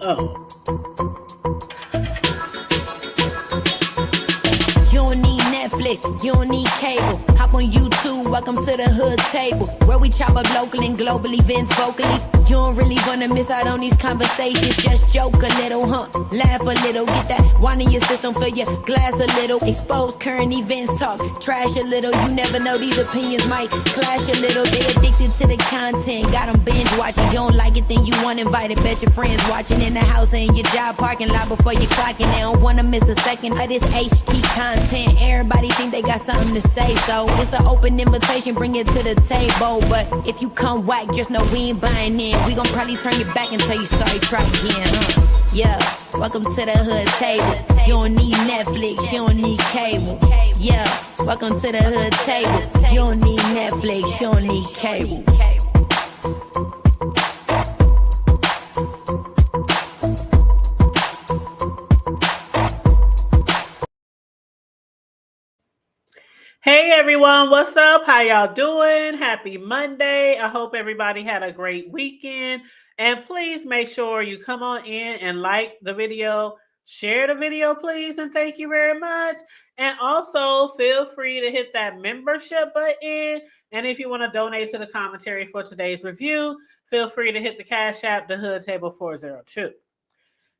Oh. You don't need Netflix, you don't need cable. Hop on YouTube, welcome to the hood table, where we chop up local and global events vocally. You don't really wanna miss out on these conversations. Just joke a little, laugh a little, get that wine in your system, fill your glass a little. Expose current events, talk trash a little. You never know, these opinions might clash a little. They addicted to the content, got them binge watching. You don't like it, then you want invited. Bet your friends watching in the house and in your job parking lot before you clocking. They don't wanna miss a second of this HT content. Everybody think they got something to say, so it's an open invitation, bring it to the table. But if you come whack, just know we ain't buying in. We gon' probably turn you back and tell you sorry, try again, Yeah, welcome to the hood table. You don't need Netflix, you don't need cable. Yeah, welcome to the hood table. You don't need Netflix, you don't need cable. Hey everyone, what's up? How y'all doing? Happy Monday. I hope everybody had a great weekend. And please make sure you come on in and like the video, share the video, please, and thank you very much. And also feel free to hit that membership button. And if you want to donate to the commentary for today's review, feel free to hit the Cash App, the Hood Table 402.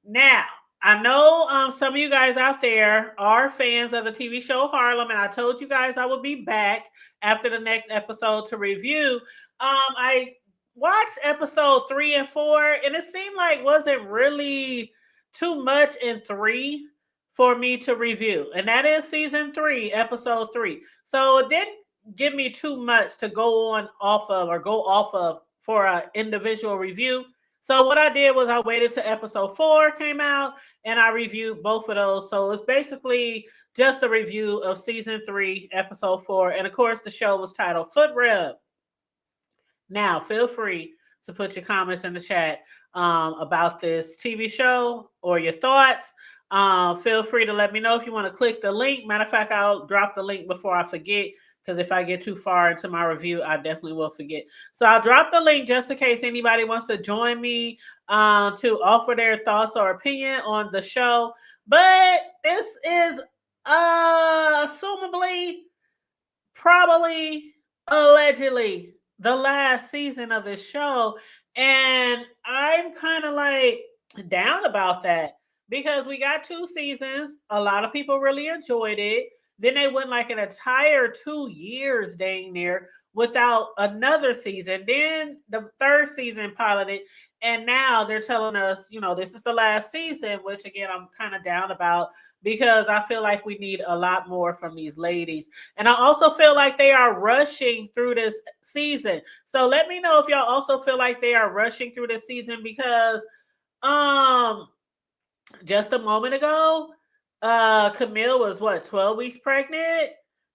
Now, I know some of you guys out there are fans of the TV show Harlem, and I told you guys I would be back after the next episode to review. I watched episode 3 and 4, and it seemed like wasn't really too much in 3 for me to review, and that is season 3, episode 3. So it didn't give me too much to go off of for an individual review. So what I did was I waited till episode 4 came out and I reviewed both of those. So it's basically just a review of season 3, episode 4. And of course, the show was titled Foot Rub. Now, feel free to put your comments in the chat about this TV show or your thoughts. Feel free to let me know if you want to click the link. Matter of fact, I'll drop the link before I forget, because if I get too far into my review, I definitely will forget. So I'll drop the link just in case anybody wants to join me to offer their thoughts or opinion on the show. But this is assumably, probably, allegedly the last season of this show. And I'm kind of like down about that because we got 2 seasons. A lot of people really enjoyed it. Then they went like an entire 2 years dang near without another season. Then the 3rd season piloted, and now they're telling us, this is the last season, which again, I'm kind of down about because I feel like we need a lot more from these ladies. And I also feel like they are rushing through this season. So let me know if y'all also feel like they are rushing through this season because just a moment ago, Camille was 12 weeks pregnant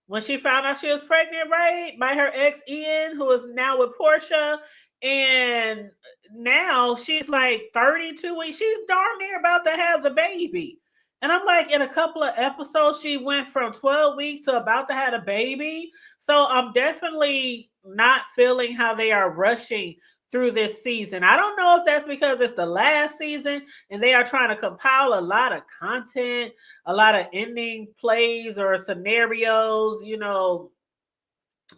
when she found out she was pregnant, right? By her ex Ian, who is now with Portia. And now she's like 32 weeks. She's darn near about to have the baby. And I'm like, in a couple of episodes, she went from 12 weeks to about to have a baby. So I'm definitely not feeling how they are rushing through this season. I don't know if that's because it's the last season and they are trying to compile a lot of content, a lot of ending plays or scenarios,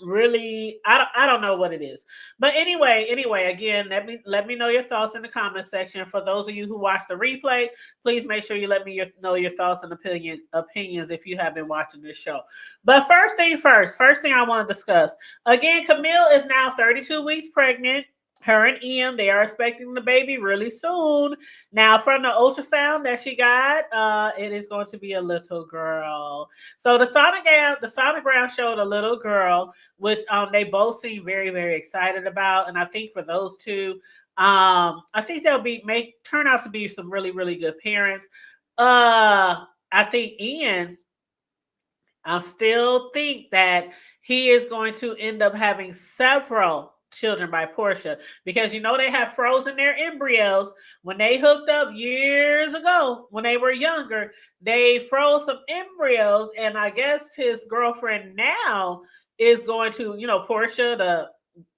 really, I don't know what it is. But anyway, again, let me know your thoughts in the comment section. For those of you who watch the replay, please make sure you let me know your thoughts and opinions if you have been watching this show. But first thing I want to discuss. Again, Camille is now 32 weeks pregnant. Her and Ian, they are expecting the baby really soon. Now, from the ultrasound that she got, it is going to be a little girl. So the sonogram showed a little girl, which they both seem very, very excited about. And I think for those two, I think they'll turn out to be some really, really good parents. I think Ian, I still think that he is going to end up having several children by Portia, because they have frozen their embryos when they hooked up years ago when they were younger. They froze some embryos, and I guess his girlfriend now is going to, Portia, the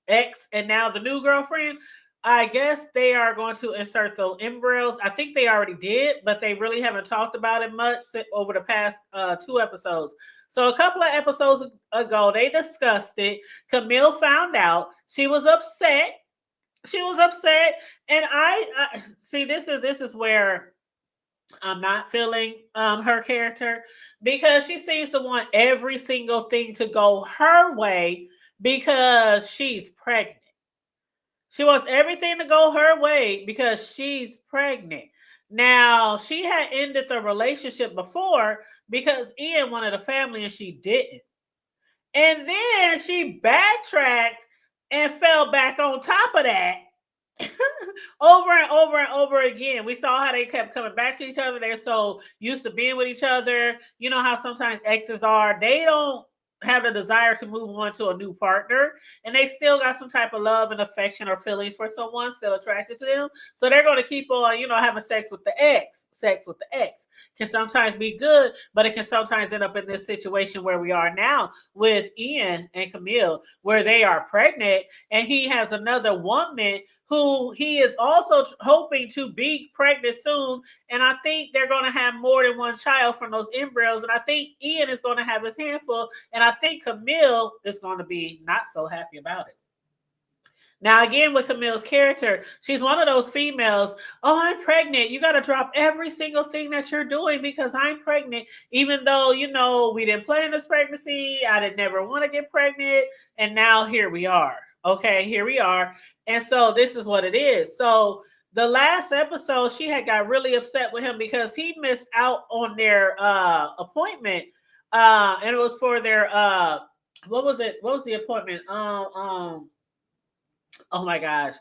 ex, and now the new girlfriend I guess they are going to insert the embryos. I think they already did, but they really haven't talked about it much over the past 2 episodes. So a couple of episodes ago, they discussed it. Camille found out. She was upset. She was upset, and I see. This is where I'm not feeling her character, because she seems to want every single thing to go her way because she's pregnant. She wants everything to go her way because she's pregnant. Now, she had ended the relationship before because Ian wanted a family and she didn't. And then she backtracked and fell back on top of that over and over and over again. We saw how they kept coming back to each other. They're so used to being with each other. You know how sometimes exes are. They don't have the desire to move on to a new partner, and they still got some type of love and affection or feeling for someone, still attracted to them. So they're going to keep on, having sex with the ex. Sex with the ex can sometimes be good, but it can sometimes end up in this situation where we are now with Ian and Camille, where they are pregnant and he has another woman who he is also hoping to be pregnant soon. And I think they're going to have more than one child from those embryos. And I think Ian is going to have his handful. And I think Camille is going to be not so happy about it. Now, again, with Camille's character, she's one of those females. Oh, I'm pregnant. You got to drop every single thing that you're doing because I'm pregnant. Even though, we didn't plan this pregnancy. I didn't never want to get pregnant. And now here we are. Okay, here we are. And so this is what it is. So the last episode, she had got really upset with him because he missed out on their appointment. And it was for their what was it? What was the appointment? Oh my gosh.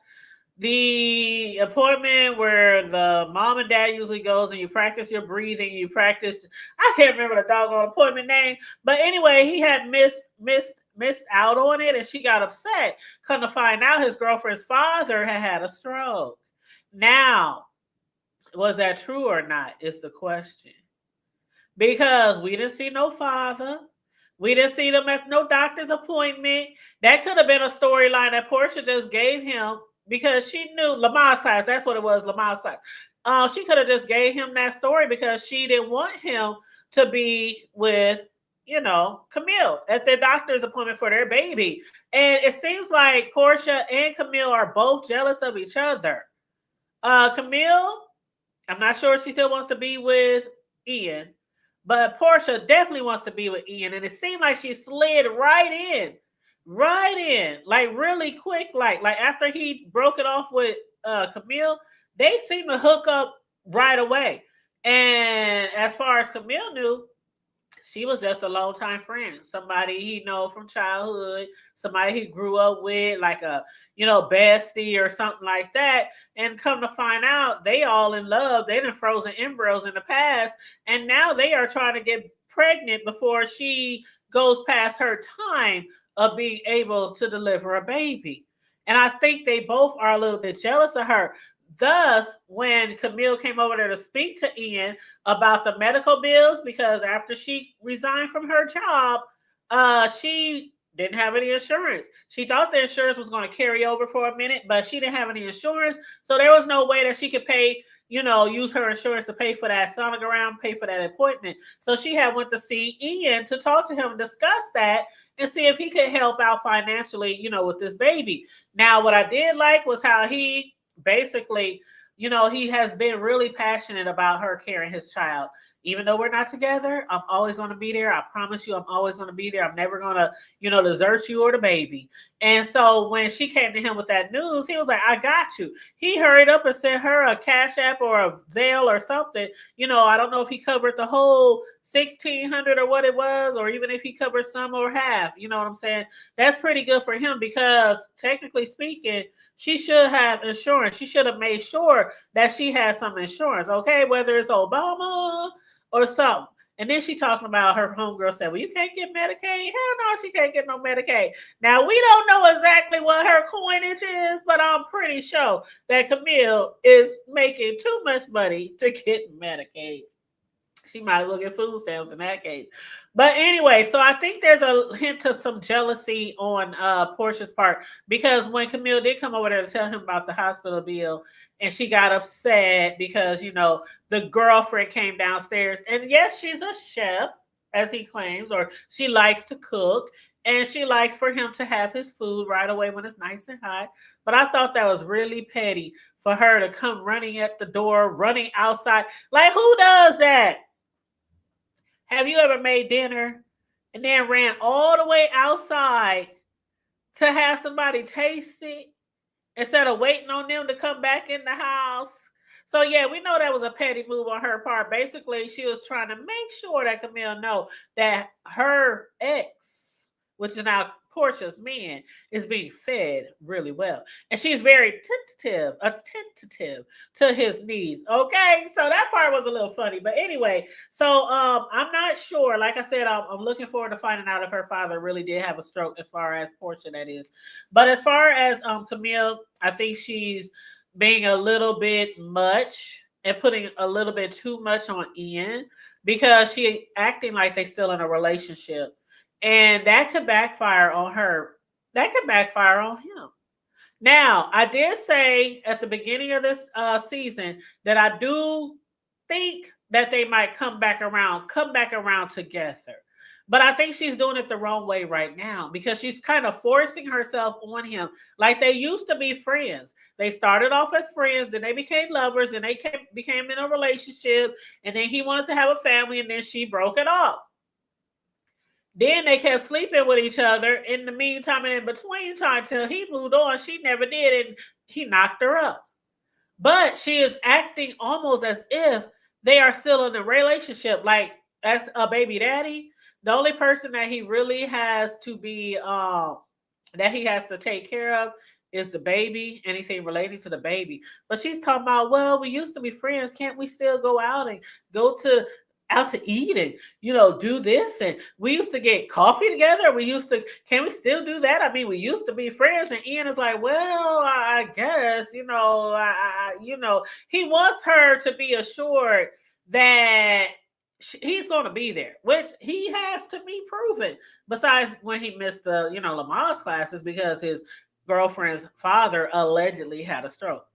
The appointment where the mom and dad usually goes and you practice your breathing, you practice, I can't remember the doggone appointment name, but anyway, he had missed out on it, and she got upset. Come to find out, his girlfriend's father had a stroke. Now, was that true or not is the question, because we didn't see no father. We didn't see them at no doctor's appointment. That could have been a storyline that Portia just gave him because she knew Lamar's house. That's what it was, Lamar's house. She could have just gave him that story because she didn't want him to be with, Camille at their doctor's appointment for their baby. And it seems like Portia and Camille are both jealous of each other. Camille, I'm not sure if she still wants to be with Ian, but Portia definitely wants to be with Ian. And it seemed like she slid right in, like really quick. Like after he broke it off with Camille, they seemed to hook up right away. And as far as Camille knew, she was just a long time friend, somebody he know from childhood, somebody he grew up with, like a bestie or something like that. And come to find out, they all in love. They done frozen embryos in the past, and now they are trying to get pregnant before she goes past her time of being able to deliver a baby. And I think they both are a little bit jealous of her. Thus, when Camille came over there to speak to Ian about the medical bills, because after she resigned from her job, she didn't have any insurance. She thought the insurance was going to carry over for a minute, but she didn't have any insurance. So there was no way that she could pay, use her insurance to pay for that sonogram, pay for that appointment. So she had went to see Ian to talk to him and discuss that and see if he could help out financially, with this baby. Now, what I did like was how he basically, he has been really passionate about her carrying his child. Even though we're not together, I'm always going to be there. I promise you, I'm always going to be there. I'm never going to, desert you or the baby. And so when she came to him with that news, he was like, I got you. He hurried up and sent her a Cash App or a Zelle or something. I don't know if he covered the whole 1,600 or what it was, or even if he covered some or half. You know what I'm saying? That's pretty good for him because technically speaking, she should have insurance. She should have made sure that she has some insurance, okay? Whether it's Obama or something. And then she talking about her homegirl said, well, you can't get Medicaid? Hell no, she can't get no Medicaid. Now, we don't know exactly what her coinage is, but I'm pretty sure that Camille is making too much money to get Medicaid. She might as well get food stamps in that case. But anyway, so I think there's a hint of some jealousy on Portia's part because when Camille did come over there to tell him about the hospital bill, and she got upset because the girlfriend came downstairs, and yes, she's a chef as he claims, or she likes to cook, and she likes for him to have his food right away when it's nice and hot. But I thought that was really petty for her to come running at the door, running outside. Like, who does that? Have you ever made dinner and then ran all the way outside to have somebody taste it instead of waiting on them to come back in the house? So yeah, we know that was a petty move on her part. Basically, she was trying to make sure that Camille know that her ex, which is now Portia's man, is being fed really well. And she's very attentive to his needs. Okay, so that part was a little funny. But anyway, so I'm not sure. Like I said, I'm looking forward to finding out if her father really did have a stroke, as far as Portia that is. But as far as Camille, I think she's being a little bit much and putting a little bit too much on Ian because she acting like they still in a relationship, and that could backfire on her. That could backfire on him. Now, I did say at the beginning of this season that I do think that they might come back around together. But I think she's doing it the wrong way right now because she's kind of forcing herself on him. Like they used to be friends. They started off as friends, then they became lovers, and became in a relationship, and then he wanted to have a family, and then she broke it off. Then they kept sleeping with each other in the meantime and in between time till he moved on. She never did, and he knocked her up. But she is acting almost as if they are still in a relationship, like as a baby daddy. The only person that he really has to be that he has to take care of is the baby, anything relating to the baby. But she's talking about, well, we used to be friends. Can't we still go out and go to out to eat and do this? And we used to get coffee together. We used to, can we still do that? I mean, we used to be friends. And Ian is like, well, I guess, he wants her to be assured that he's going to be there, which he has to be proven. Besides when he missed the, Lamar's classes because his girlfriend's father allegedly had a stroke.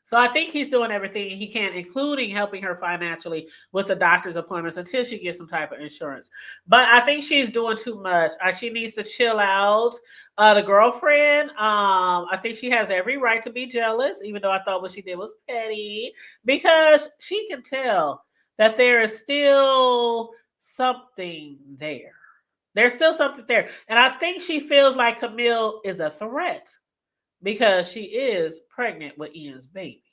So I think he's doing everything he can, including helping her financially with the doctor's appointments until she gets some type of insurance. But I think she's doing too much. She needs to chill out. The girlfriend, I think she has every right to be jealous, even though I thought what she did was petty, because she can tell that there is still something there. There's still something there. And I think she feels like Camille is a threat because she is pregnant with Ian's baby.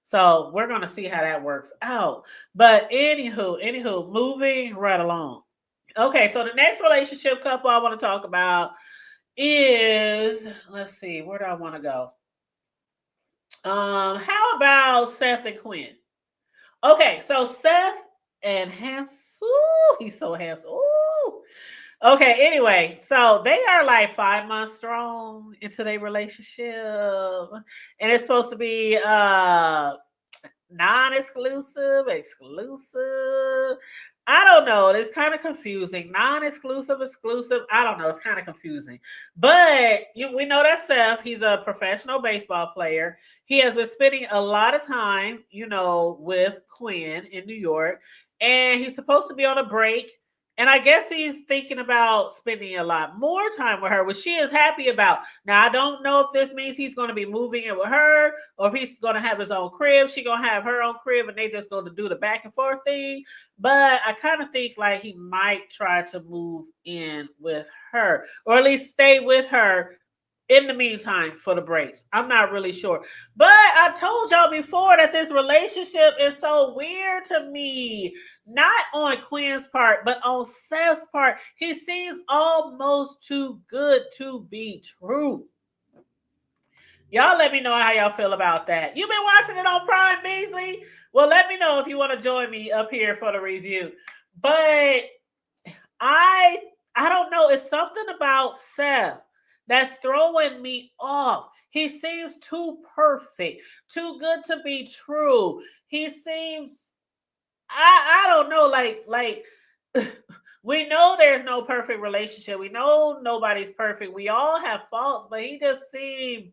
So we're going to see how that works out. But anywho, moving right along. Okay, so the next relationship couple I want to talk about is, let's see, where do I want to go? How about Seth and Quinn? Okay, so Seth and handsome, he's so handsome. Ooh. Okay, anyway, so they are like 5 months strong into their relationship. And it's supposed to be non-exclusive, exclusive. I don't know. It's kind of confusing. Non-exclusive, exclusive. I don't know. It's kind of confusing. But we know that Seth, he's a professional baseball player. He has been spending a lot of time, with Quinn in New York. And he's supposed to be on a break. And I guess he's thinking about spending a lot more time with her, which she is happy about. Now, I don't know if this means he's going to be moving in with her or if he's going to have his own crib. She's going to have her own crib and they just going to do the back and forth thing. But I kind of think like he might try to move in with her or at least stay with her in the meantime for the breaks. I'm not really sure. But I told y'all before that this relationship is so weird to me. Not on Quinn's part, but on Seth's part. He seems almost too good to be true. Y'all let me know how y'all feel about that. You've been watching it on Prime, Beasley? Well, let me know if you want to join me up here for the review. But I don't know. It's something about Seth that's throwing me off. He seems too perfect, too good to be true. He seems I don't know, like we know there's no perfect relationship. We know nobody's perfect. We all have faults, but he just seemed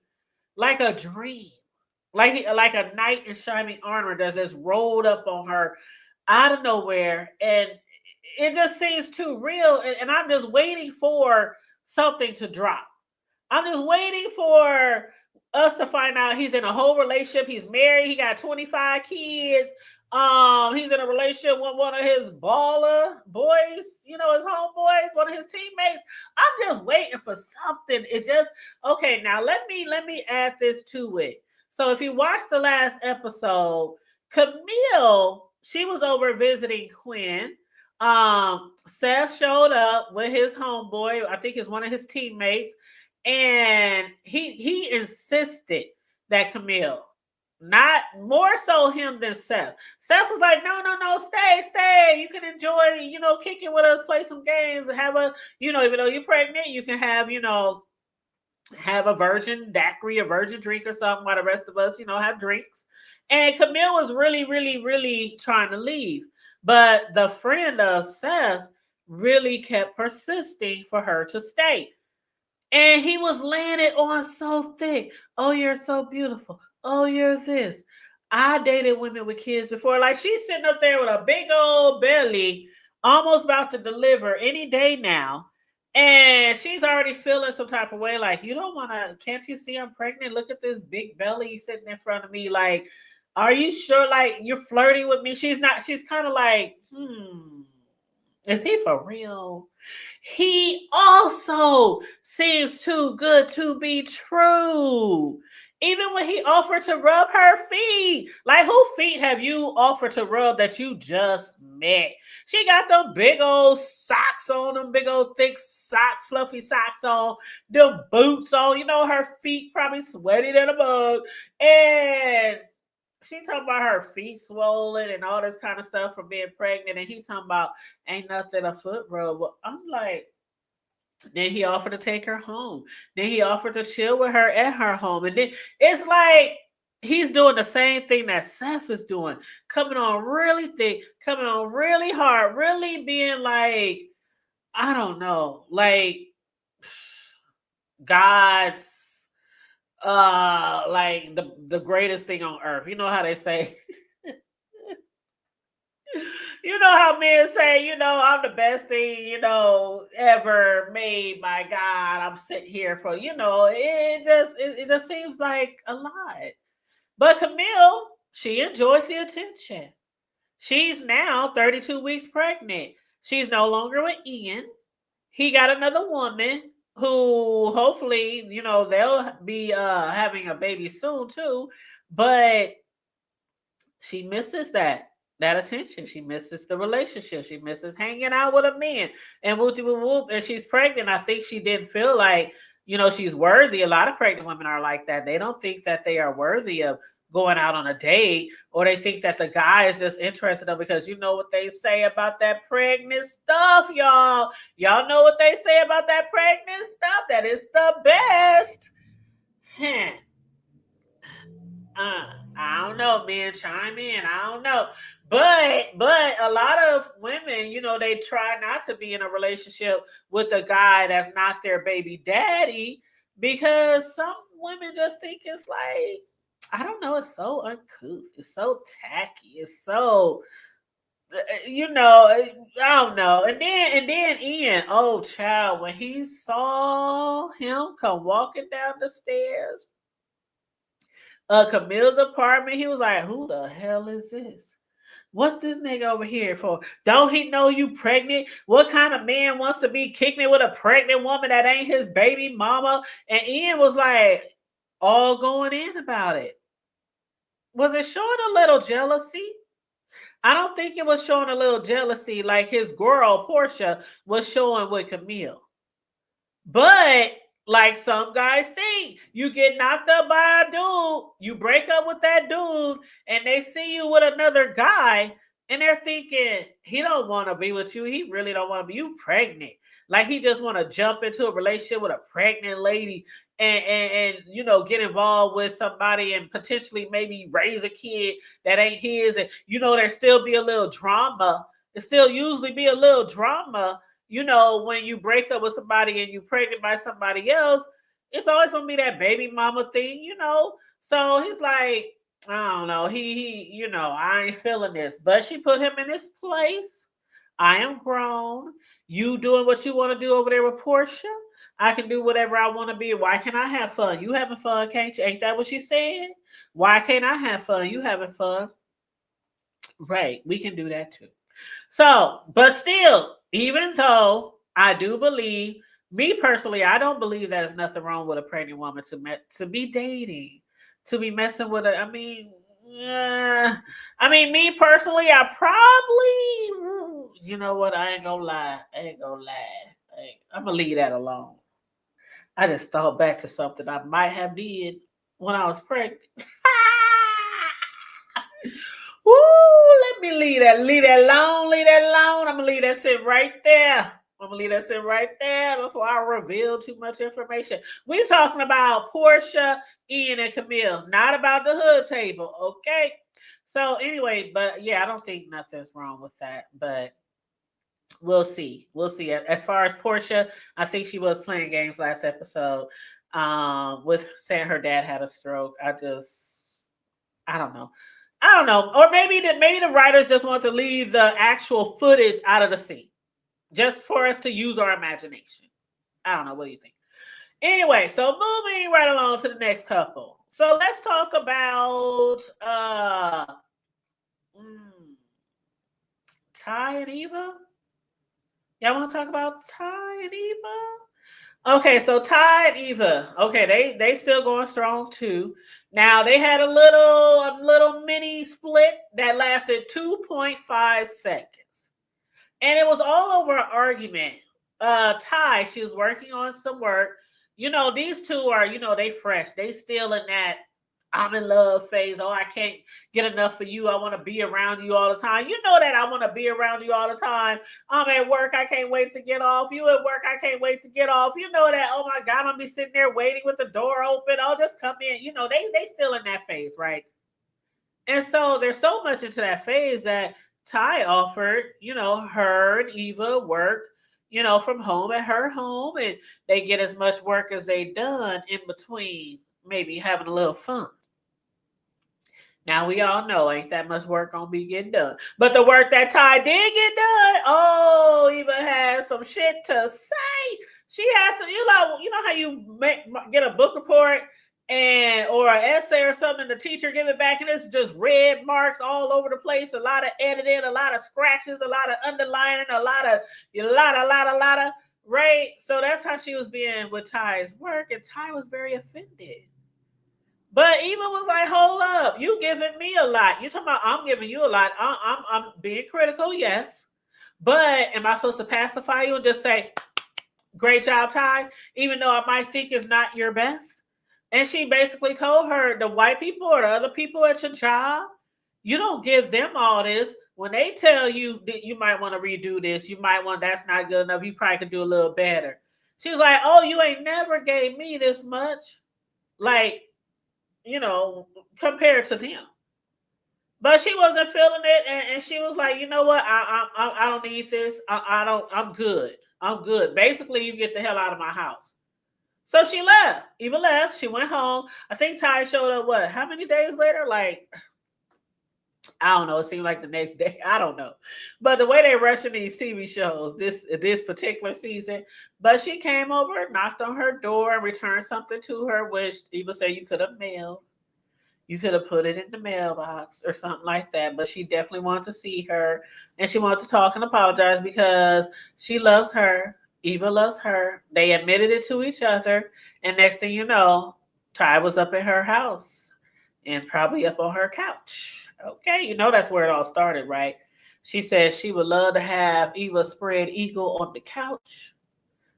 like a dream. Like a knight in shining armor that's just rolled up on her out of nowhere. And it just seems too real. And I'm just waiting for something to drop. I'm just waiting for us to find out he's in a whole relationship. He's married. He got 25 kids. He's in a relationship with one of his baller boys, his homeboys, one of his teammates. I'm just waiting for something. It just okay. Now let me add this to it. So if you watched the last episode, Camille, she was over visiting Quinn. Seth showed up with his homeboy. I think it's one of his teammates, and he insisted that Camille, not more so him than Seth. Seth was like, no, no, no, stay. You can enjoy, kicking with us, play some games, and have a, even though you're pregnant, you can have, have a virgin daiquiri, a virgin drink or something while the rest of us, have drinks. And Camille was really, really, really trying to leave. But the friend of Seth really kept persisting for her to stay. And he was laying it on so thick. Oh, you're so beautiful. Oh, you're this. I dated women with kids before. Like she's sitting up there with a big old belly, almost about to deliver any day now. And she's already feeling some type of way. Like, you don't want to, can't you see I'm pregnant? Look at this big belly sitting in front of me. Like, are you sure? Like, you're flirting with me? She's not, she's kind of like, is he for real? He also seems too good to be true. Even when he offered to rub her feet. Like, who feet have you offered to rub that you just met? She got them big old socks on, them big old thick socks, fluffy socks on, them boots on. Her feet probably sweaty than a bug. And she talking about her feet swollen and all this kind of stuff from being pregnant, and he talking about ain't nothing a foot rub. Well, I'm like, then he offered to take her home. Then he offered to chill with her at her home, and then it's like he's doing the same thing that Seth is doing, coming on really thick, coming on really hard, really being like, I don't know, like God's like the greatest thing on earth. You know how they say you know how men say, I'm the best thing, ever made by God. I'm sitting here for, it just seems like a lot. But Camille, she enjoys the attention. She's now 32 weeks pregnant. She's no longer with Ian. He got another woman who hopefully, they'll be having a baby soon too. But she misses that attention. She misses the relationship. She misses hanging out with a man. And whoop whoop whoop. And she's pregnant. I think she didn't feel like, she's worthy. A lot of pregnant women are like that. They don't think that they are worthy of going out on a date, or they think that the guy is just interested in them, because you know what they say about that pregnant stuff, y'all. Y'all know what they say about that pregnant stuff. That is the best. Hmm. I don't know, man. Chime in. I don't know. But a lot of women, they try not to be in a relationship with a guy that's not their baby daddy, because some women just think it's like, I don't know, it's so uncouth. It's so tacky. It's so I don't know. And then Ian, oh child, when he saw him come walking down the stairs, Camille's apartment, he was like, who the hell is this? What this nigga over here for? Don't he know you pregnant? What kind of man wants to be kicking it with a pregnant woman that ain't his baby mama? And Ian was like, all going in about it. Was it showing a little jealousy? I don't think it was showing a little jealousy like his girl, Portia, was showing with Camille. But like some guys think, you get knocked up by a dude, you break up with that dude, and they see you with another guy, And they're thinking he don't want to be with you. He really don't want to be you pregnant. Like he just want to jump into a relationship with a pregnant lady and get involved with somebody and potentially maybe raise a kid that ain't his. And there still be a little drama. There still usually be a little drama. When you break up with somebody and you pregnant by somebody else, it's always gonna be that baby mama thing. So he's like, I don't know. I ain't feeling this. But she put him in his place. I am grown. You doing what you want to do over there with Portia. I can do whatever I want to be. Why can't I have fun? You having fun, can't you? Ain't that what she said? Why can't I have fun? You having fun. Right. We can do that too. So, but still, even though I do believe, me personally, I don't believe that there's nothing wrong with a pregnant woman to be dating, to be messing with it. Me personally, I probably, you know what? I ain't gonna lie. I ain't gonna lie. I'm gonna leave that alone. I just thought back to something I might have did when I was pregnant. Woo, let me leave that alone. I'm gonna leave that sit right there. I'm gonna leave that sit right there before I reveal too much information. We're talking about Portia, Ian, and Camille, not about the hood table, okay? So anyway, but yeah, I don't think nothing's wrong with that, but we'll see. We'll see. As far as Portia, I think she was playing games last episode, with saying her dad had a stroke. I don't know. I don't know. Or maybe the writers just want to leave the actual footage out of the scene. Just for us to use our imagination. I don't know. What do you think? Anyway, so moving right along to the next couple. So let's talk about Ty and Eva. Y'all want to talk about Ty and Eva? Okay, so Ty and Eva. Okay, they still going strong too. Now they had a little mini split that lasted 2.5 seconds. And it was all over an argument. Ty, she was working on some work. These two are, they fresh. They still in that I'm in love phase. Oh, I can't get enough of you. I want to be around you all the time. You know that I want to be around you all the time. I'm at work. I can't wait to get off. You at work. I can't wait to get off. You know that, oh my God, I'm going to be sitting there waiting with the door open. I'll just come in. They still in that phase, right? And so there's so much into that phase that Ty offered, her and Eva work, from home at her home, and they get as much work as they done in between, maybe having a little fun. Now we all know ain't that much work gonna be getting done. But the work that Ty did get done, oh, Eva has some shit to say. She has some, how you get a book report or an essay or something, the teacher give it back, and it's just red marks all over the place, a lot of editing, a lot of scratches, a lot of underlining, a lot of right. So that's how she was being with Ty's work, and Ty was very offended. But Eva was like, hold up, you giving me a lot. You talking about I'm giving you a lot. I'm being critical, yes. But am I supposed to pacify you and just say, great job, Ty, even though I might think it's not your best? And she basically told her, the white people or the other people at your job, you don't give them all this. When they tell you that you might want to redo this, that's not good enough, you probably could do a little better. She was like, oh, you ain't never gave me this much. Like, compared to them. But she wasn't feeling it, and she was like, you know what? I don't need this. I'm good. I'm good. Basically, you get the hell out of my house. So she left. Eva left. She went home. I think Ty showed up, how many days later? Like, I don't know. It seemed like the next day. I don't know. But the way they rushing these TV shows, this particular season, but she came over, knocked on her door, and returned something to her, which Eva said you could have mailed. You could have put it in the mailbox or something like that. But she definitely wanted to see her, and she wanted to talk and apologize because she loves her. Eva loves her. They admitted it to each other. And next thing you know, Ty was up at her house and probably up on her couch. Okay, that's where it all started, right? She said she would love to have Eva spread eagle on the couch.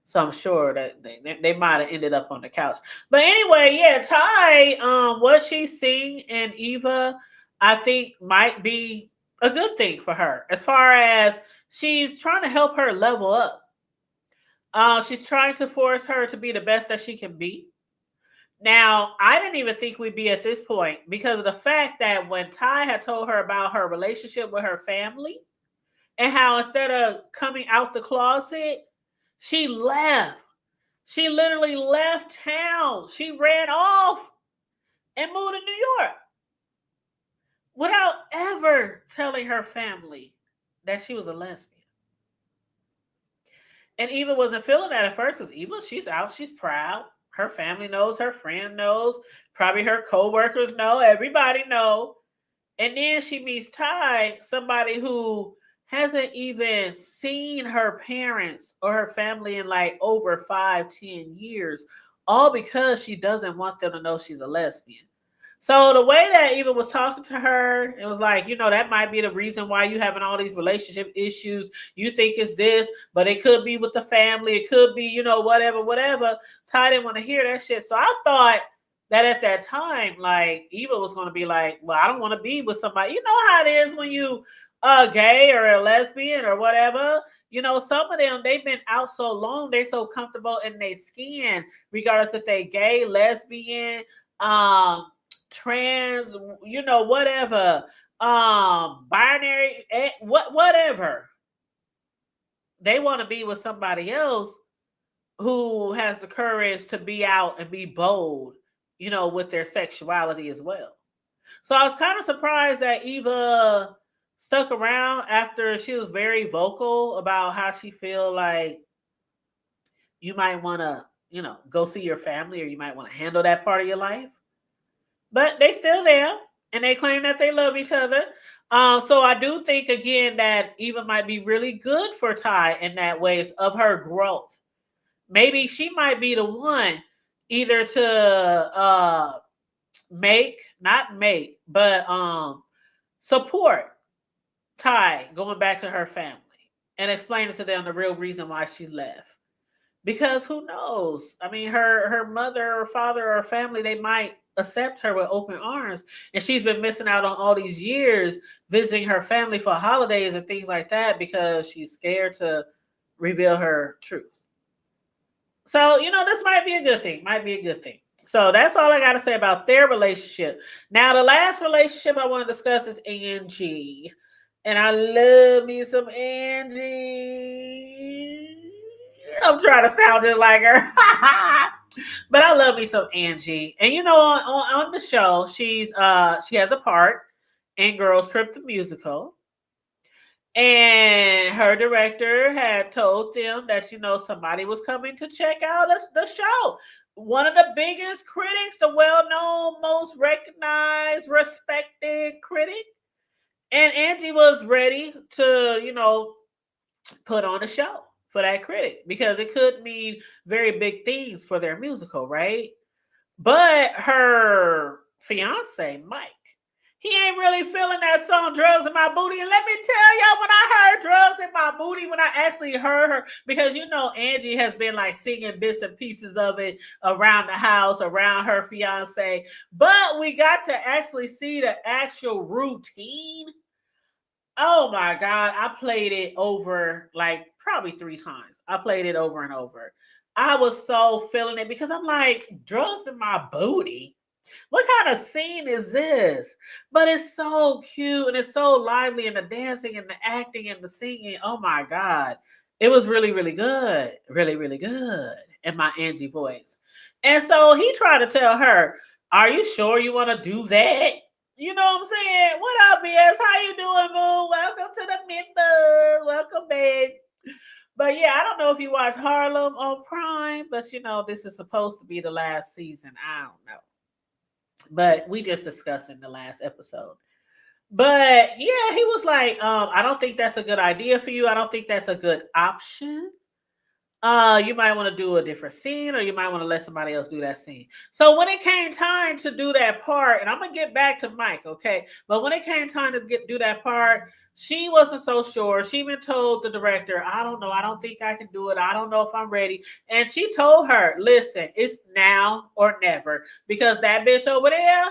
So I'm sure that they might have ended up on the couch. But anyway, yeah, Ty, what she's seeing in Eva, I think might be a good thing for her as far as she's trying to help her level up. She's trying to force her to be the best that she can be. Now, I didn't even think we'd be at this point because of the fact that when Ty had told her about her relationship with her family and how instead of coming out the closet, she left. She literally left town. She ran off and moved to New York without ever telling her family that she was a lesbian. And Eva wasn't feeling that at first because Eva, she's out, she's proud. Her family knows, her friend knows, probably her co-workers know, everybody know. And then she meets Ty, somebody who hasn't even seen her parents or her family in like over 5, 10 years, all because she doesn't want them to know she's a lesbian. So the way that Eva was talking to her, it was like, that might be the reason why you having all these relationship issues. You think it's this, but it could be with the family. It could be, whatever, whatever. Ty didn't want to hear that shit. So I thought that at that time, like Eva was going to be like, well, I don't want to be with somebody. You know how it is when you gay or a lesbian or whatever. Some of them, they've been out so long, they're so comfortable in their skin, regardless if they gay, lesbian, trans, whatever, binary, whatever. They want to be with somebody else who has the courage to be out and be bold, with their sexuality as well. So I was kind of surprised that Eva stuck around after she was very vocal about how she feel like you might want to, go see your family or you might want to handle that part of your life. But they still there and they claim that they love each other. So I do think again that Eva might be really good for Ty in that ways of her growth. Maybe she might be the one either to not make, but support Ty going back to her family and explaining to them the real reason why she left. Because who knows? I mean, her mother or father or family, they might accept her with open arms. And she's been missing out on all these years visiting her family for holidays and things like that because she's scared to reveal her truth. So, this might be a good thing. Might be a good thing. So that's all I got to say about their relationship. Now, the last relationship I want to discuss is Angie. And I love me some Angie. I'm trying to sound just like her. But I love me some Angie. And on the show, she has a part in Girls Trip the Musical. And her director had told them that somebody was coming to check out the show. One of the biggest critics, the well-known, most recognized, respected critic. And Angie was ready to, put on a show for that critic because it could mean very big things for their musical, right? But her fiance, Mike, he ain't really feeling that song Drugs in My Booty. And let me tell y'all, when I heard Drugs in My Booty, when I actually heard her, because Angie has been like singing bits and pieces of it around the house, around her fiance. But we got to actually see the actual routine. Oh my God, I played it over like probably 3 times. I played it over and over. I was so feeling it because I'm like, drugs in my booty. What kind of scene is this? But it's so cute and it's so lively, and the dancing and the acting and the singing. Oh my God. It was really, really good. Really, really good in my Angie voice. And so he tried to tell her, are you sure you want to do that? You know what I'm saying? What up, BS? How you doing, boo? Welcome to the members. Welcome, babe. But yeah, I don't know if you watch Harlem on Prime, but this is supposed to be the last season. I don't know. But we just discussed in the last episode. But yeah, he was like, I don't think that's a good idea for you. I don't think that's a good option. You might want to do a different scene, or you might want to let somebody else do that scene. So when it came time to do that part, and I'm gonna get back to Mike, okay? But when it came time to do that part, she wasn't so sure. She even told the director, I don't know, I don't think I can do it. I don't know if I'm ready. And she told her, listen, it's now or never. Because that bitch over there,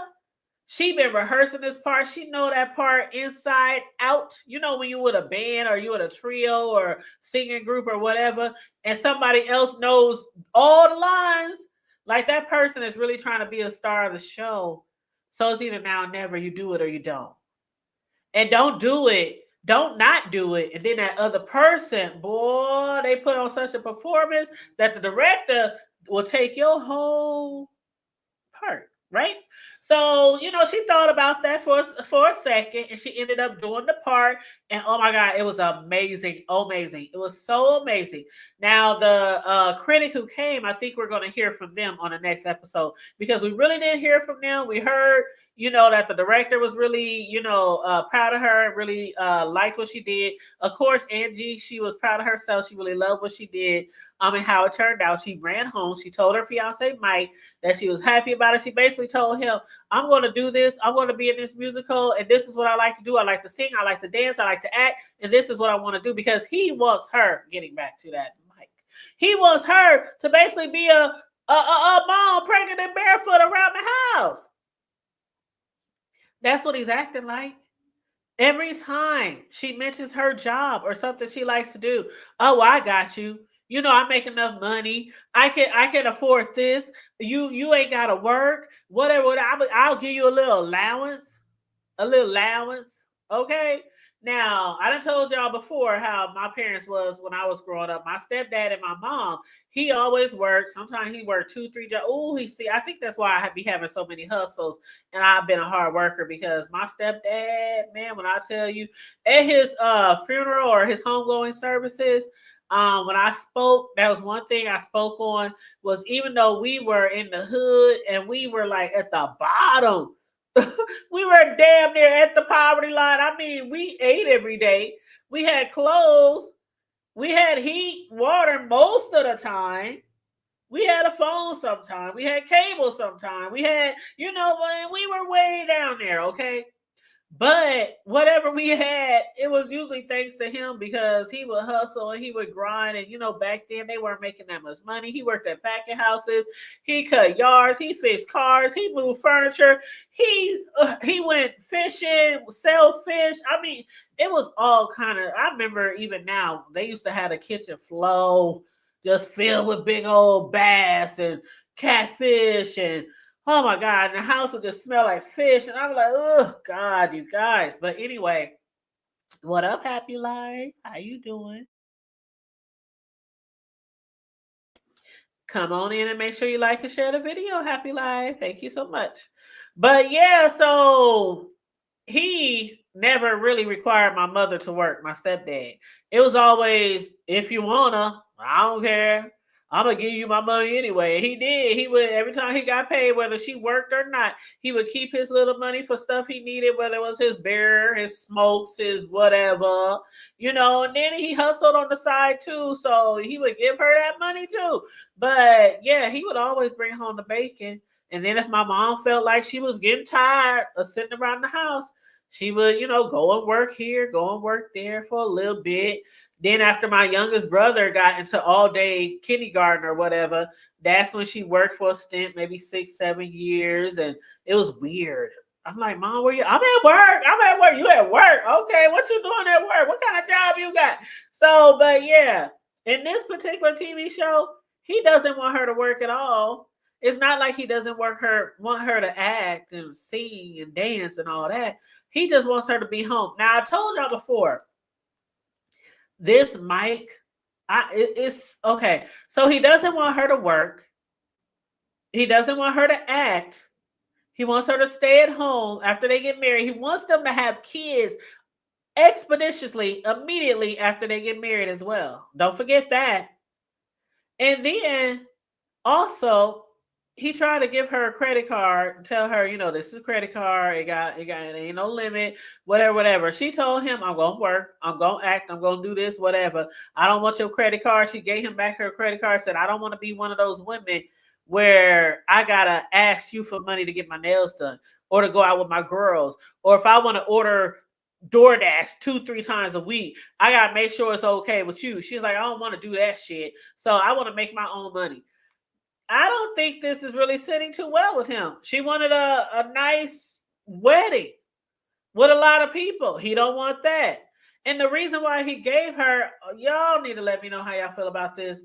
She been rehearsing this part. She know that part inside out. You know when you with a band or you with a trio or singing group or whatever, and somebody else knows all the lines. Like that person is really trying to be a star of the show. So it's either now or never. You do it or you don't. And don't do it. Don't not do it. And then that other person, boy, they put on such a performance that the director will take your whole part, right? So, she thought about that for a second and she ended up doing the part. And oh my God, it was amazing. Amazing. It was so amazing. Now, the critic who came, I think we're going to hear from them on the next episode because we really didn't hear from them. We heard, that the director was really, proud of her and really liked what she did. Of course, Angie, she was proud of herself. She really loved what she did. And how it turned out. She ran home. She told her fiance, Mike, that she was happy about it. She basically told him, I'm going to do this. I'm going to be in this musical. And this is what I like to do. I like to sing. I like to dance. I like to act. And this is what I want to do because he wants her, getting back to that, Mike. He wants her to basically be a mom pregnant and barefoot around the house. That's what he's acting like. Every time she mentions her job or something she likes to do, oh, I got you. I make enough money. I can afford this. You ain't gotta work. Whatever. I'll give you a little allowance. A little allowance. Okay. Now, I done told y'all before how my parents was when I was growing up. My stepdad and my mom, he always worked. Sometimes he worked 2, 3 jobs. Oh, I think that's why I be having so many hustles. And I've been a hard worker because my stepdad, man, when I tell you, at his funeral or his homegoing services, when I spoke, that was one thing I spoke on was even though we were in the hood and we were like at the bottom, we were damn near at the poverty line. I mean, we ate every day. We had clothes. We had heat, water most of the time. We had a phone sometime. We had cable sometime. We had, we were way down there, okay? But whatever we had, it was usually thanks to him because he would hustle and he would grind. And back then they weren't making that much money. He worked at packing houses, he cut yards, he fixed cars, he moved furniture, he went fishing, sell fish. I mean, it was all kind of. I remember even now they used to have a kitchen flow just filled with big old bass and catfish and oh my God, and the house would just smell like fish. And I'm like, oh God, you guys. But anyway, what up, Happy Life? How you doing? Come on in and make sure you like and share the video, Happy Life. Thank you so much. But yeah, so he never really required my mother to work, my stepdad. It was always, if you wanna, I don't care. I'm gonna give you my money anyway. He did. He would every time he got paid, whether she worked or not, he would keep his little money for stuff he needed, whether it was his beer, his smokes, his whatever, and then he hustled on the side too. So he would give her that money too. But yeah, he would always bring home the bacon. And then if my mom felt like she was getting tired of sitting around the house, she would, go and work here, go and work there for a little bit. Then after my youngest brother got into all day kindergarten or whatever, that's when she worked for a stint, maybe 6, 7 years. And it was weird. I'm like, Mom, where you? I'm at work. I'm at work. You at work. Okay. What you doing at work? What kind of job you got? So, but yeah, in this particular TV show, he doesn't want her to work at all. It's not like he doesn't want her to act and sing and dance and all that. He just wants her to be home. Now, I told y'all before, this Mike, it's okay. So he doesn't want her to work. He doesn't want her to act. He wants her to stay at home after they get married. He wants them to have kids expeditiously, immediately after they get married as well. Don't forget that. And then also, he tried to give her a credit card and tell her, this is a credit card. It ain't no limit, whatever. She told him, I'm gonna work, I'm gonna act, I'm gonna do this, whatever. I don't want your credit card. She gave him back her credit card, said, I don't want to be one of those women where I gotta ask you for money to get my nails done or to go out with my girls, or if I want to order DoorDash 2-3 times a week, I gotta make sure it's okay with you. She's like, I don't want to do that shit. So I want to make my own money. I don't think this is really sitting too well with him. She wanted a nice wedding with a lot of people. He don't want that. And the reason why he gave her, y'all need to let me know how y'all feel about this.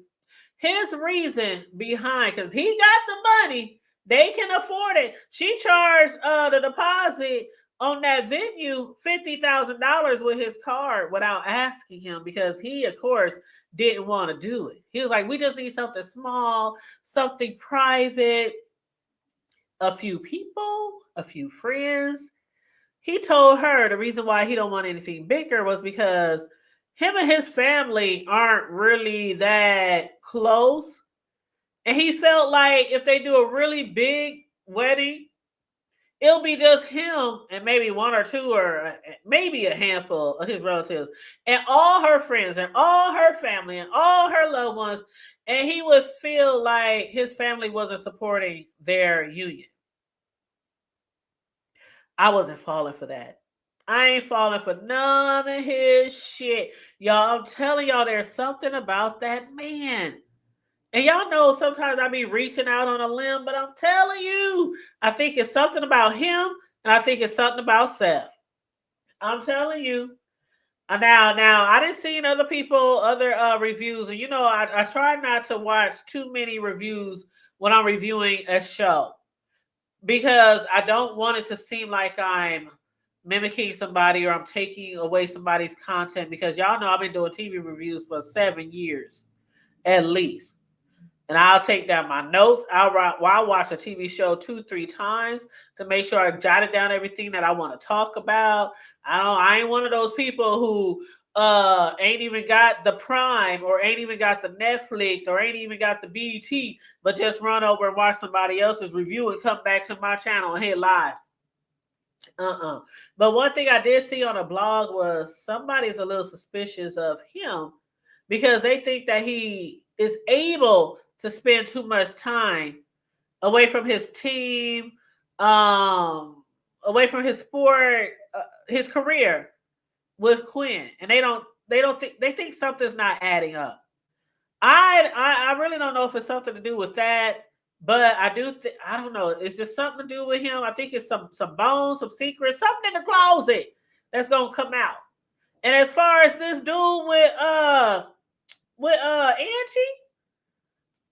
His reason behind, because he got the money, they can afford it. She charged the deposit on that venue $50,000 with his card without asking him, because he, of course, didn't want to do it. He was like, "We just need something small, something private, a few people, a few friends." He told her the reason why he don't want anything bigger was because him and his family aren't really that close. And he felt like if they do a really big wedding, it'll be just him and maybe one or two or maybe a handful of his relatives and all her friends and all her family and all her loved ones. And he would feel like his family wasn't supporting their union. I wasn't falling for that. I ain't falling for none of his shit. Y'all, I'm telling y'all, there's something about that man. And y'all know sometimes I be reaching out on a limb, but I'm telling you, I think it's something about him, and I think it's something about Seth. I'm telling you. Now, I didn't see other people, other reviews, and I try not to watch too many reviews when I'm reviewing a show because I don't want it to seem like I'm mimicking somebody or I'm taking away somebody's content. Because y'all know I've been doing TV reviews for 7 years at least. And I'll take down my notes. I'll watch a TV show 2-3 times to make sure I jotted down everything that I want to talk about. I ain't one of those people who ain't even got the Prime or ain't even got the Netflix or ain't even got the BET, but just run over and watch somebody else's review and come back to my channel and hit live. But one thing I did see on a blog was somebody's a little suspicious of him because they think that he is able to spend too much time away from his team, away from his sport, his career with Quinn, and they think something's not adding up. I really don't know if it's something to do with that, but I don't know. It's just something to do with him. I think it's some bones, some secrets, something in the closet that's gonna come out. And as far as this dude with Angie,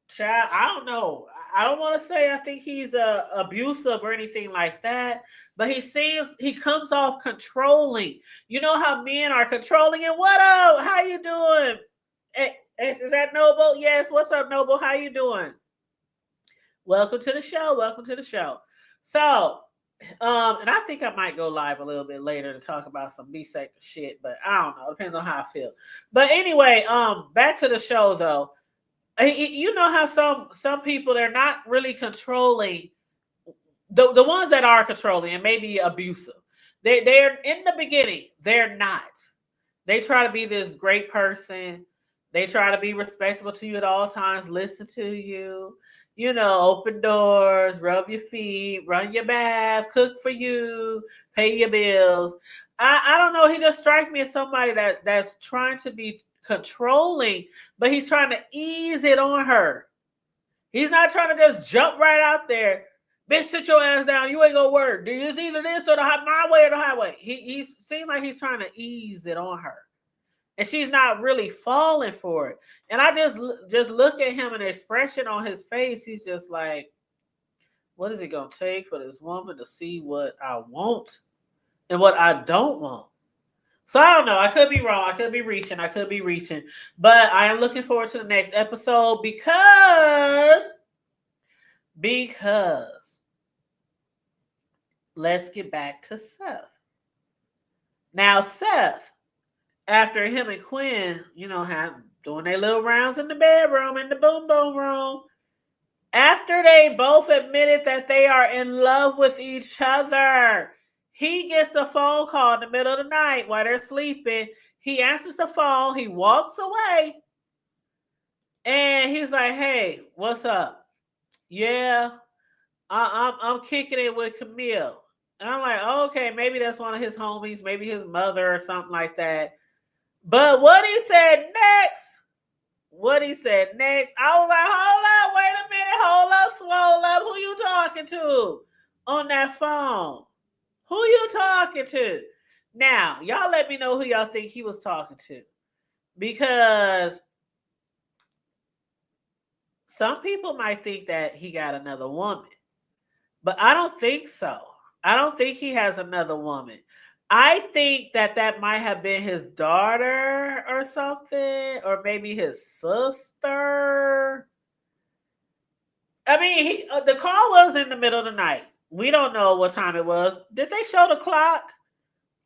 child, I don't know. I don't want to say I think he's abusive or anything like that, but he comes off controlling. You know how men are controlling. And what up? How you doing? Is that Noble? Yes. What's up, Noble? How you doing? Welcome to the show. Welcome to the show. So, and I think I might go live a little bit later to talk about some B-sector shit, but I don't know. It depends on how I feel. But anyway, back to the show though. You know how some people, they're not really controlling. The ones that are controlling and maybe abusive, they're in the beginning, they're not. They try to be this great person. They try to be respectable to you at all times, listen to you, open doors, rub your feet, run your bath, cook for you, pay your bills. I don't know. He just strikes me as somebody that's trying to be controlling, but he's trying to ease it on her. He's not trying to just jump right out there. Bitch, sit your ass down. You ain't gonna work. It's either this or my way or the highway. He seems like he's trying to ease it on her, and she's not really falling for it. And I just look at him and the expression on his face. He's just like, what is it gonna take for this woman to see what I want and what I don't want? So I don't know. I could be wrong. I could be reaching. But I am looking forward to the next episode because let's get back to Seth. Now, Seth, after him and Quinn, doing their little rounds in the bedroom, in the boom boom room, after they both admitted that they are in love with each other, he gets a phone call in the middle of the night while they're sleeping. He answers the phone. He walks away. And he's like, "Hey, what's up?" "Yeah, I'm kicking it with Camille." And I'm like, "Okay, maybe that's one of his homies, maybe his mother or something like that." But what he said next, I was like, "Hold up, wait a minute, hold up, swole up. Who you talking to on that phone? Who you talking to? Now, y'all let me know who y'all think he was talking to. Because some people might think that he got another woman. But I don't think so. I don't think he has another woman. I think that that might have been his daughter or something, or maybe his sister. I mean, the call was in the middle of the night. We don't know what time it was. Did they show the clock?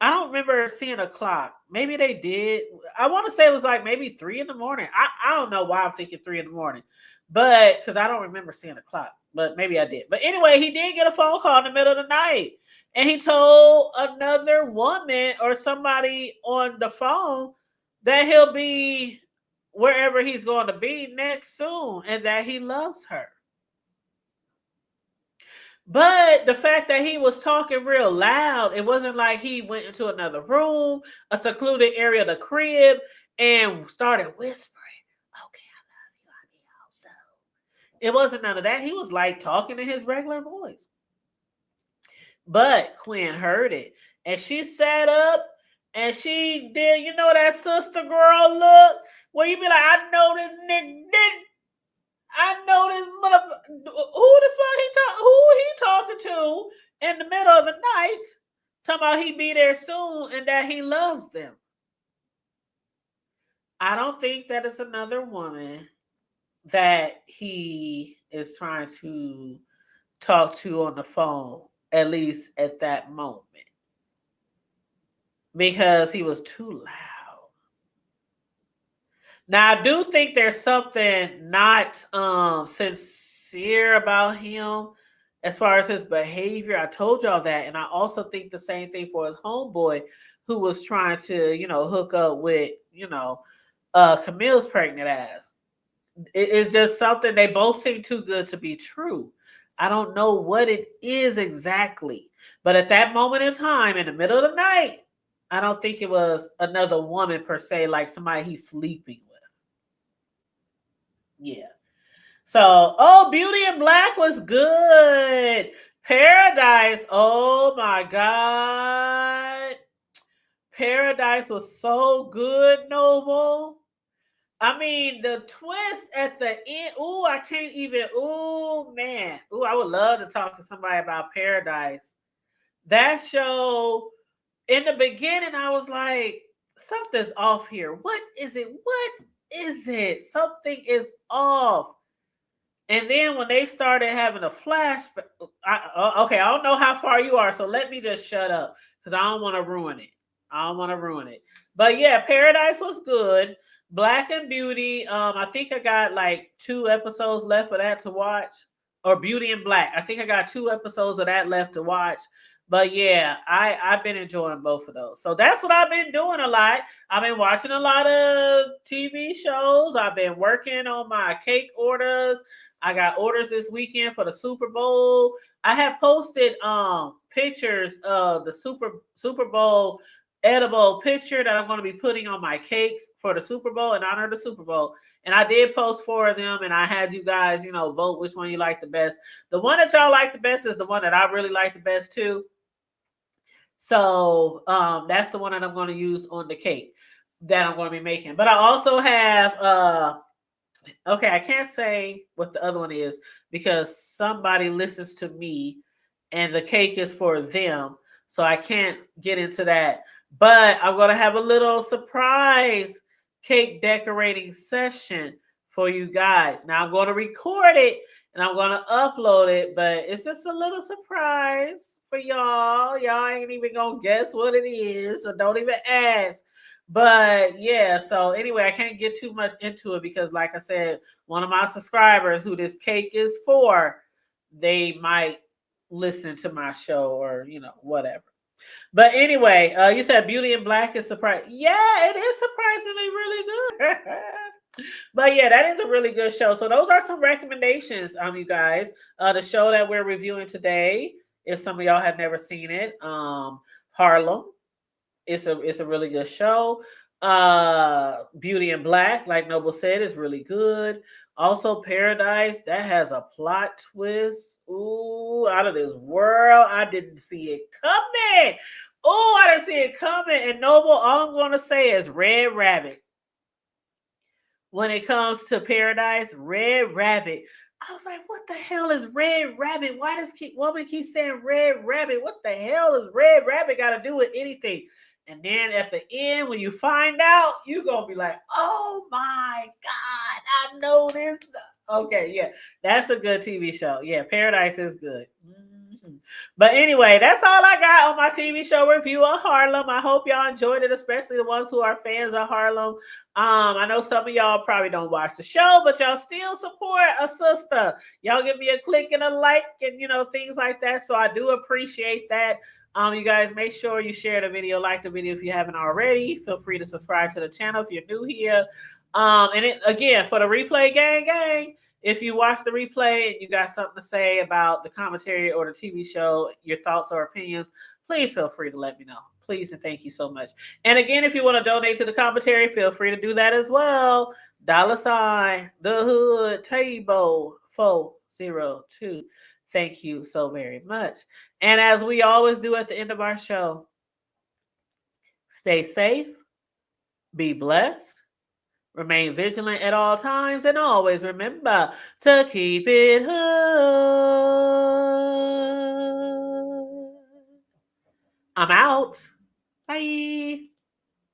I don't remember seeing a clock. Maybe they did. I want to say it was like maybe 3 in the morning. I don't know why I'm thinking 3 in the morning, but because I don't remember seeing a clock, but maybe I did. But anyway, he did get a phone call in the middle of the night, and he told another woman or somebody on the phone that he'll be wherever he's going to be next soon and that he loves her. But the fact that he was talking real loud, it wasn't like he went into another room, a secluded area of the crib, and started whispering, "Okay, I love you. I mean, also." It wasn't none of that. He was like talking in his regular voice. But Quinn heard it, and she sat up and she did, that sister girl look where you be like, "I know this nigga didn't. I know this motherfucker. Who the fuck who he talking to in the middle of the night? Talking about he be there soon and that he loves them." I don't think that it's another woman that he is trying to talk to on the phone, at least at that moment, because he was too loud. Now I do think there's something not sincere about him as far as his behavior. I told y'all that, and I also think the same thing for his homeboy who was trying to, hook up with, Camille's pregnant ass. It's just something, they both seem too good to be true. I don't know what it is exactly, but at that moment in time, in the middle of the night, I don't think it was another woman per se, like somebody he's sleeping with. Yeah. So, oh, Beauty in Black was good. Paradise. Oh my God. Paradise was so good, Noble. I mean, the twist at the end. Ooh, I can't even. Ooh, man. Ooh, I would love to talk to somebody about Paradise. That show, in the beginning, I was like, something's off here. What is it? What is it? Something is off. And then when they started having a flashback, okay, I don't know how far you are, so let me just shut up because I don't want to ruin it. I don't want to ruin it. But yeah, Paradise was good. Black and Beauty. I think I got like 2 episodes left for that to watch, or Beauty and Black. I think I got 2 episodes of that left to watch. But yeah, I've been enjoying both of those. So that's what I've been doing a lot. I've been watching a lot of TV shows. I've been working on my cake orders. I got orders this weekend for the Super Bowl. I have posted pictures of the Super Bowl edible picture that I'm going to be putting on my cakes for the Super Bowl in honor of the Super Bowl. And I did post 4 of them, and I had you guys, vote which one you like the best. The one that y'all like the best is the one that I really like the best too. So that's the one that I'm going to use on the cake that I'm going to be making. But I also have okay, I can't say what the other one is because somebody listens to me and the cake is for them. So I can't get into that. But I'm going to have a little surprise cake decorating session for you guys. Now I'm going to record it and I'm going to upload it, but it's just a little surprise for y'all. Y'all ain't even going to guess what it is, so don't even ask. But yeah, so anyway, I can't get too much into it because, like I said, one of my subscribers who this cake is for, they might listen to my show or, whatever. But anyway, you said Beauty in Black is surprising. Yeah, it is surprisingly really good. But yeah, that is a really good show. So those are some recommendations, you guys. The show that we're reviewing today, if some of y'all have never seen it, Harlem. It's a really good show. Beauty in Black, like Noble said, is really good. Also, Paradise, that has a plot twist. Ooh, out of this world. I didn't see it coming. Ooh, I didn't see it coming. And Noble, all I'm going to say is Red Rabbit. When it comes to Paradise, Red Rabbit. I was like, what the hell is Red Rabbit? Why does woman keep saying Red Rabbit? What the hell is Red Rabbit got to do with anything? And then at the end, when you find out, you're going to be like, oh my God, I know this. Okay, yeah, that's a good TV show. Yeah, Paradise is good. But anyway, that's all I got on my TV show review of Harlem. I hope y'all enjoyed it, especially the ones who are fans of Harlem. I know some of y'all probably don't watch the show, but y'all still support a sister. Y'all give me a click and a like and things like that. So I do appreciate that. You guys make sure you share the video, like the video if you haven't already. Feel free to subscribe to the channel if you're new here. And again, for the replay gang, if you watch the replay and you got something to say about the commentary or the TV show, your thoughts or opinions, please feel free to let me know. Please and thank you so much. And again, if you want to donate to the commentary, feel free to do that as well. $ the hood table 402. Thank you so very much. And as we always do at the end of our show, stay safe, be blessed, remain vigilant at all times, and always remember to keep it hood. I'm out. Bye.